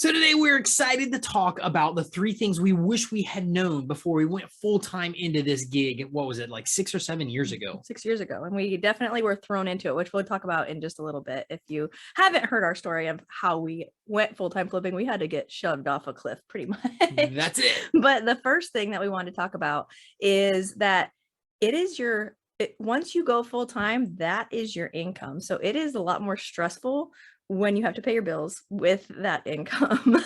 So today we're excited to talk about the 3 things we wish we had known before we went full-time into this gig. What was it, like 6 or 7 years ago? 6 years ago. And we definitely were thrown into it, which we'll talk about in just a little bit. If you haven't heard our story of how we went full-time flipping, we had to get shoved off a cliff pretty much. That's it. But the first thing that we wanted to talk about is that once you go full-time, that is your income. So it is a lot more stressful when you have to pay your bills with that income.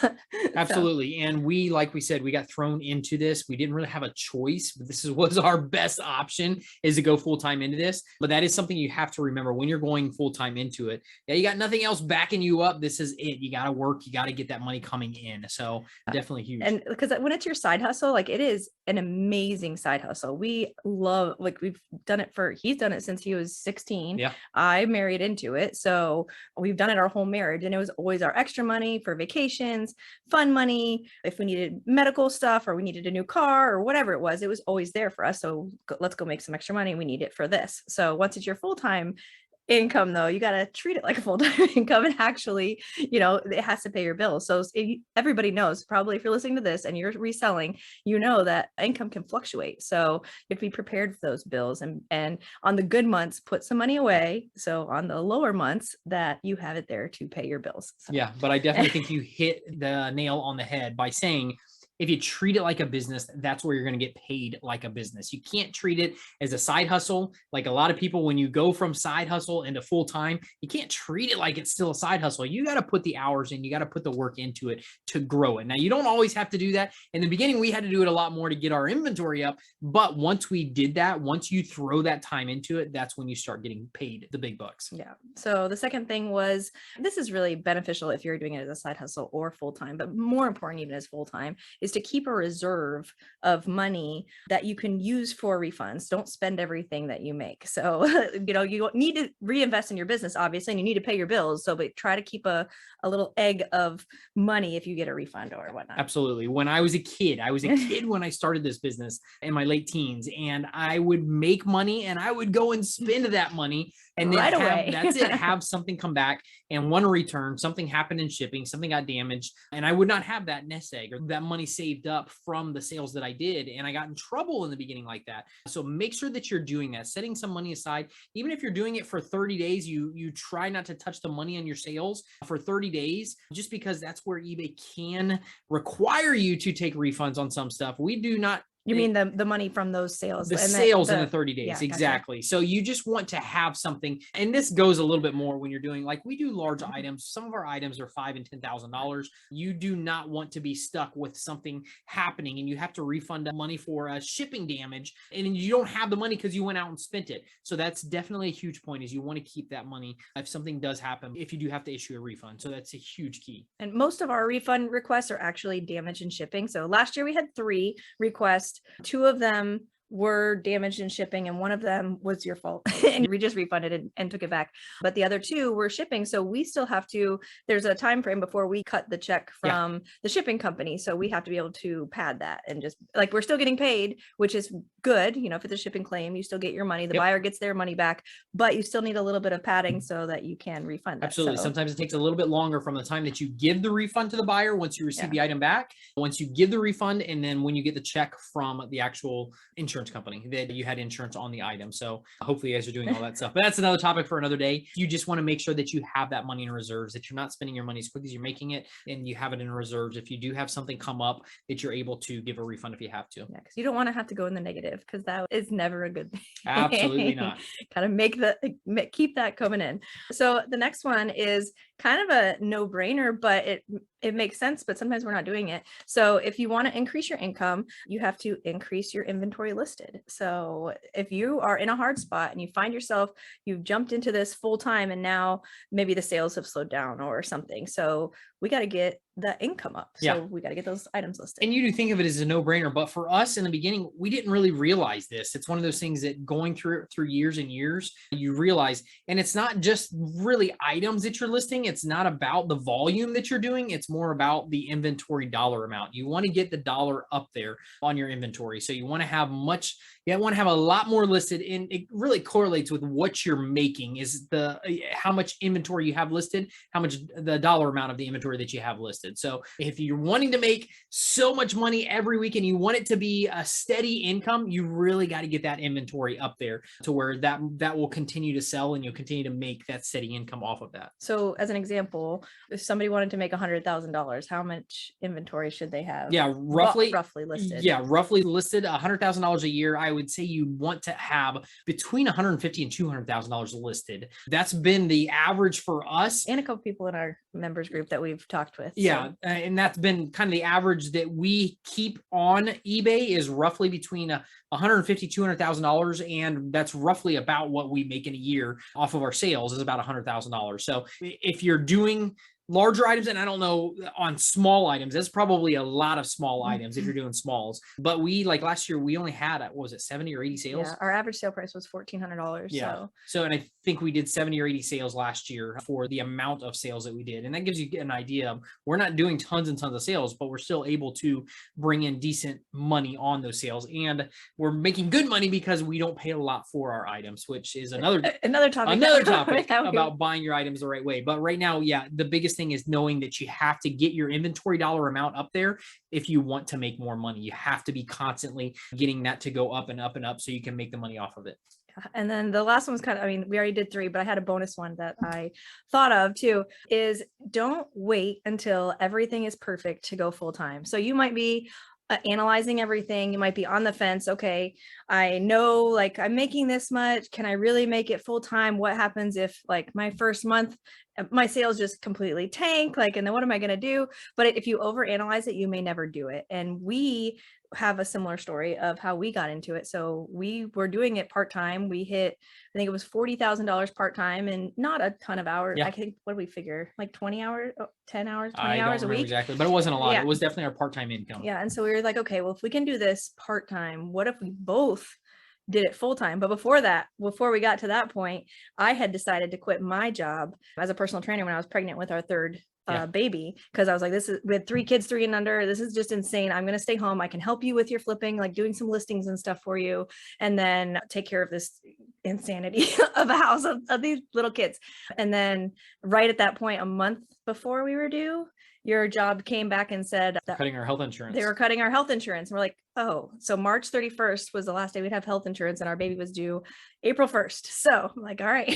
Absolutely. And we, like we said, we got thrown into this. We didn't really have a choice, but was our best option, is to go full-time into this. But that is something you have to remember when you're going full-time into it. Yeah, you got nothing else backing you up. This is it. You got to work. You got to get that money coming in. So definitely huge. And because when it's your side hustle, like it is an amazing side hustle. We love, like he's done it since he was 16. Yeah. I married into it. So we've done it our whole marriage, and it was always our extra money for vacations, fun money. If we needed medical stuff or we needed a new car or whatever it was always there for us. So let's go make some extra money. We need it for this. So once it's your full-time income, though, you got to treat it like a full-time income, and actually, it has to pay your bills. So everybody knows, probably, if you're listening to this and you're reselling, that income can fluctuate. So you have to be prepared for those bills, and on the good months, put some money away. So on the lower months, that you have it there to pay your bills. So. Yeah, but I definitely think you hit the nail on the head by saying, if you treat it like a business, that's where you're going to get paid like a business. You can't treat it as a side hustle. Like a lot of people, when you go from side hustle into full-time, you can't treat it like it's still a side hustle. You got to put the hours in, you got to put the work into it to grow it. Now, you don't always have to do that. In the beginning, we had to do it a lot more to get our inventory up. But once we did that, once you throw that time into it, that's when you start getting paid the big bucks. Yeah. So the second thing was, this is really beneficial if you're doing it as a side hustle or full-time, but more important even as full-time, is to keep a reserve of money that you can use for refunds. Don't spend everything that you make. So, you need to reinvest in your business, obviously, and you need to pay your bills. So, but try to keep a little egg of money if you get a refund or whatnot. Absolutely. When I was a kid when I started this business in my late teens, and I would make money and I would go and spend that money. And then have something come back and one return, something happened in shipping, something got damaged, and I would not have that nest egg or that money saved up from the sales that I did. And I got in trouble in the beginning like that. So make sure that you're doing that, setting some money aside. Even if you're doing it for 30 days, you try not to touch the money on your sales for 30 days, just because that's where eBay can require you to take refunds on some stuff. We do not. You mean the money from those sales? The sales in the 30 days. Yeah, exactly. Gotcha. So you just want to have something. And this goes a little bit more when you're doing, like, we do large items. Some of our items are $5,000 and $10,000. You do not want to be stuck with something happening and you have to refund the money for a shipping damage, and you don't have the money because you went out and spent it. So that's definitely a huge point, is you want to keep that money if something does happen, if you do have to issue a refund. So that's a huge key. And most of our refund requests are actually damage in shipping. So last year we had 3 requests. 2 of them were damaged in shipping, and one of them was your fault and we just refunded it and took it back. But the other 2 were shipping. So we still have to, there's a time frame before we cut the check from the shipping company. So we have to be able to pad that, and just like, we're still getting paid, which is good. If it's a shipping claim, you still get your money, the buyer gets their money back, but you still need a little bit of padding so that you can refund that. Absolutely. So sometimes it takes a little bit longer from the time that you give the refund to the buyer, once you receive the item back, once you give the refund, and then when you get the check from the actual insurance company that you had insurance on the item. So hopefully you guys are doing all that stuff, but that's another topic for another day. You just want to make sure that you have that money in reserves, that you're not spending your money as quick as you're making it, and you have it in reserves. If you do have something come up, that you're able to give a refund if you have to. Yeah, because you don't want to have to go in the negative, because that is never a good thing. Absolutely not. Kind of keep that coming in. So the next one is kind of a no-brainer, but it makes sense, but sometimes we're not doing it. So if you want to increase your income, you have to increase your inventory listed. So if you are in a hard spot and you find yourself, you've jumped into this full time, and now maybe the sales have slowed down or something. So we got to get the income up. So we got to get those items listed. And you do think of it as a no-brainer, but for us in the beginning, we didn't really realize this. It's one of those things that going through years and years, you realize, and it's not just really items that you're listing. It's not about the volume that you're doing. It's It's more about the inventory dollar amount. You want to get the dollar up there on your inventory. So you want to have a lot more listed, and it really correlates with what you're making is how much inventory you have listed, how much the dollar amount of the inventory that you have listed. So if you're wanting to make so much money every week and you want it to be a steady income, you really got to get that inventory up there to where that will continue to sell and you'll continue to make that steady income off of that. So as an example, if somebody wanted to make $100,000, how much inventory should they have? Yeah, roughly listed. Yeah, roughly listed $100,000 a year. I would say you want to have between $150,000 and $200,000 listed. That's been the average for us and a couple people in our members group that we've talked with. Yeah, and that's been kind of the average that we keep on eBay is roughly between $150,000 $200,000, and that's roughly about what we make in a year off of our sales is about $100,000. So if you're doing larger items, and I don't know on small items, that's probably a lot of small items if you're doing smalls. But we like last year, we only had, what was it, 70 or 80 sales? Yeah, our average sale price was $1,400. Yeah. So, and I think we did 70 or 80 sales last year for the amount of sales that we did. And that gives you an idea of we're not doing tons and tons of sales, but we're still able to bring in decent money on those sales. And we're making good money because we don't pay a lot for our items, which is another topic about buying your items the right way. But right now, yeah, the biggest thing is knowing that you have to get your inventory dollar amount up there if you want to make more money. You have to be constantly getting that to go up and up and up so you can make the money off of it. And then the last one was kind of, I mean, we already did 3, but I had a bonus one that I thought of too, is don't wait until everything is perfect to go full time. So you might be analyzing everything. You might be on the fence. Okay, I know like I'm making this much. Can I really make it full time? What happens if like my first month, my sales just completely tank? Like, and then what am I going to do? But if you overanalyze it, you may never do it. And we have a similar story of how we got into it. So we were doing it part-time. We hit, I think it was $40,000 part-time and not a ton of hours. Yeah. I think, what did we figure? Like 20 hours, 10 hours, 20 I hours don't a week. Exactly, but it wasn't a lot. Yeah. It was definitely our part-time income. Yeah. And so we were like, okay, well, if we can do this part-time, what if we both did it full-time? But before we got to that point, I had decided to quit my job as a personal trainer when I was pregnant with our third baby, because I was like, we had 3 kids, 3 and under. This is just insane. I'm going to stay home. I can help you with your flipping, like doing some listings and stuff for you, and then take care of this insanity of a house of these little kids. And then right at that point, a month before we were due, your job came back and said that cutting our health insurance. They were cutting our health insurance. And we're like, oh, so March 31st was the last day we'd have health insurance, and our baby was due April 1st. So I'm like, all right,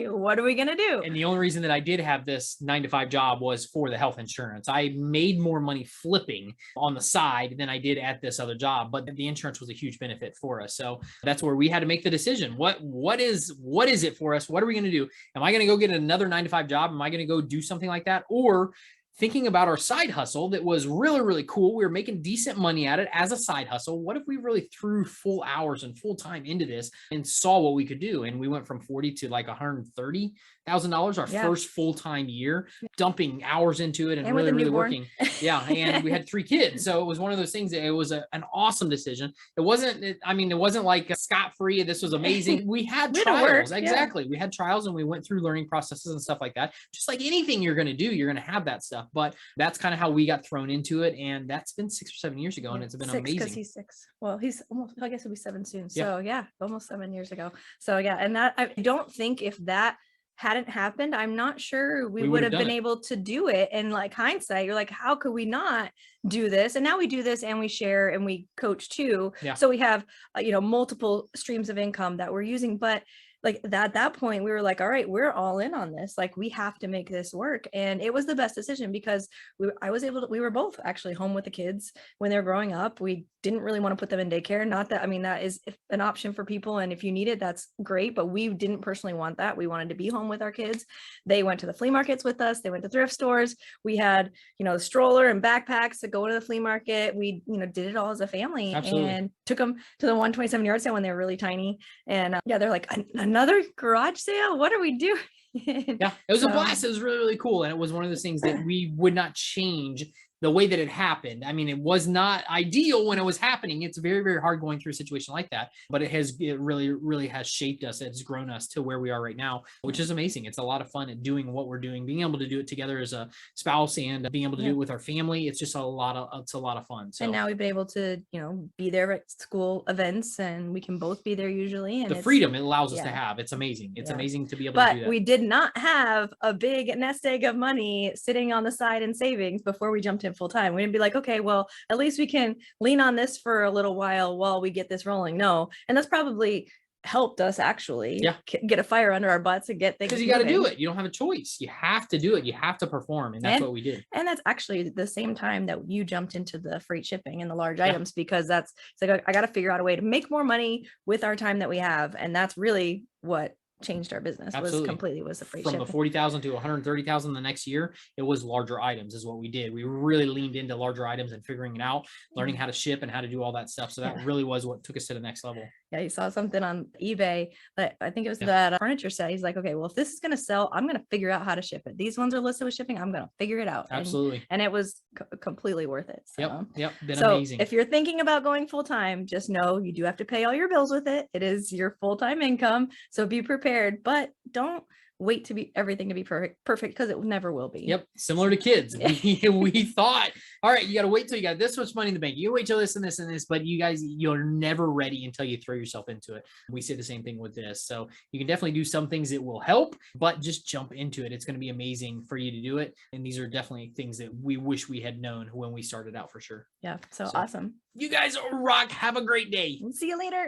what are we going to do? And the only reason that I did have this 9-to-5 job was for the health insurance. I made more money flipping on the side than I did at this other job, but the insurance was a huge benefit for us. So that's where we had to make the decision. What is it for us? What are we going to do? Am I going to go get another 9-to-5 job? Am I going to go do something like that? Or thinking about our side hustle that was really, really cool. We were making decent money at it as a side hustle. What if we really threw full hours and full time into this and saw what we could do? And we went from 40 to like $130,000 our first full-time year, dumping hours into it and really, really working. Yeah. And we had 3 kids. So it was one of those things that it was an awesome decision. It wasn't like a scot-free. This was amazing. We had trials. Exactly. We had trials and we went through learning processes and stuff like that. Just like anything you're going to do, you're going to have that stuff. But that's kind of how we got thrown into it. And that's been 6 or 7 years ago. And it's been amazing. Because he's 6. Well, he's almost, I guess he'll be 7 soon. So yeah, almost 7 years ago. So yeah. And that, I don't think if that hadn't happened, I'm not sure we would have been able to do it. And like hindsight, you're like, how could we not do this? And now we do this and we share and we coach too. Yeah. So we have, multiple streams of income that we're using. But like at that point, we were like, all right, we're all in on this. Like we have to make this work. And it was the best decision because we were both actually home with the kids when they're growing up. We didn't really want to put them in daycare. Not that, that is an option for people. And if you need it, that's great. But we didn't personally want that. We wanted to be home with our kids. They went to the flea markets with us. They went to thrift stores. We had, the stroller and backpacks to go to the flea market. We, did it all as a family. Absolutely. And took them to the 127 yard sale when they were really tiny. And they're like, another garage sale? What are we doing? Yeah, it was a blast. It was really, really cool. And it was one of those things that we would not change the way that it happened. I mean, it was not ideal when it was happening. It's very, very hard going through a situation like that, but it really, really has shaped us. It's grown us to where we are right now, which is amazing. It's a lot of fun at doing what we're doing, being able to do it together as a spouse and being able to do it with our family. It's just it's a lot of fun. So, and now we've been able to, be there at school events, and we can both be there usually. And the freedom it allows us to have, it's amazing. It's amazing to be able to do that. But we did not have a big nest egg of money sitting on the side in savings before we jumped in full time. We didn't be like, okay, well, at least we can lean on this for a little while we get this rolling. No. And that's probably helped us actually get a fire under our butts and get things, because you got to do it. You don't have a choice. You have to do it. You have to perform. And that's what we did. And that's actually the same time that you jumped into the freight shipping and the large items, because it's like, I got to figure out a way to make more money with our time that we have. And that's really what changed our business. Was the freight from shipping. the 40,000 to 130,000 the next year. It was larger items is what we did. We really leaned into larger items and figuring it out, learning how to ship and how to do all that stuff. So that really was what took us to the next level. Yeah, you saw something on eBay that I think it was that furniture set. He's like, okay, well, if this is going to sell, I'm going to figure out how to ship it. These ones are listed with shipping. I'm going to figure it out. Absolutely. And it was completely worth it. So. Yep. Been amazing. If you're thinking about going full time, just know you do have to pay all your bills with it. It is your full-time income. So be prepared, but don't wait to be everything to be perfect, because it never will be. Yep. Similar to kids. We thought, all right, you got to wait till you got this much money in the bank. You wait till this and this and this, but you guys, you're never ready until you throw yourself into it. We say the same thing with this. So you can definitely do some things that will help, but just jump into it. It's going to be amazing for you to do it. And these are definitely things that we wish we had known when we started out, for sure. Yeah. So awesome. You guys rock. Have a great day. See you later.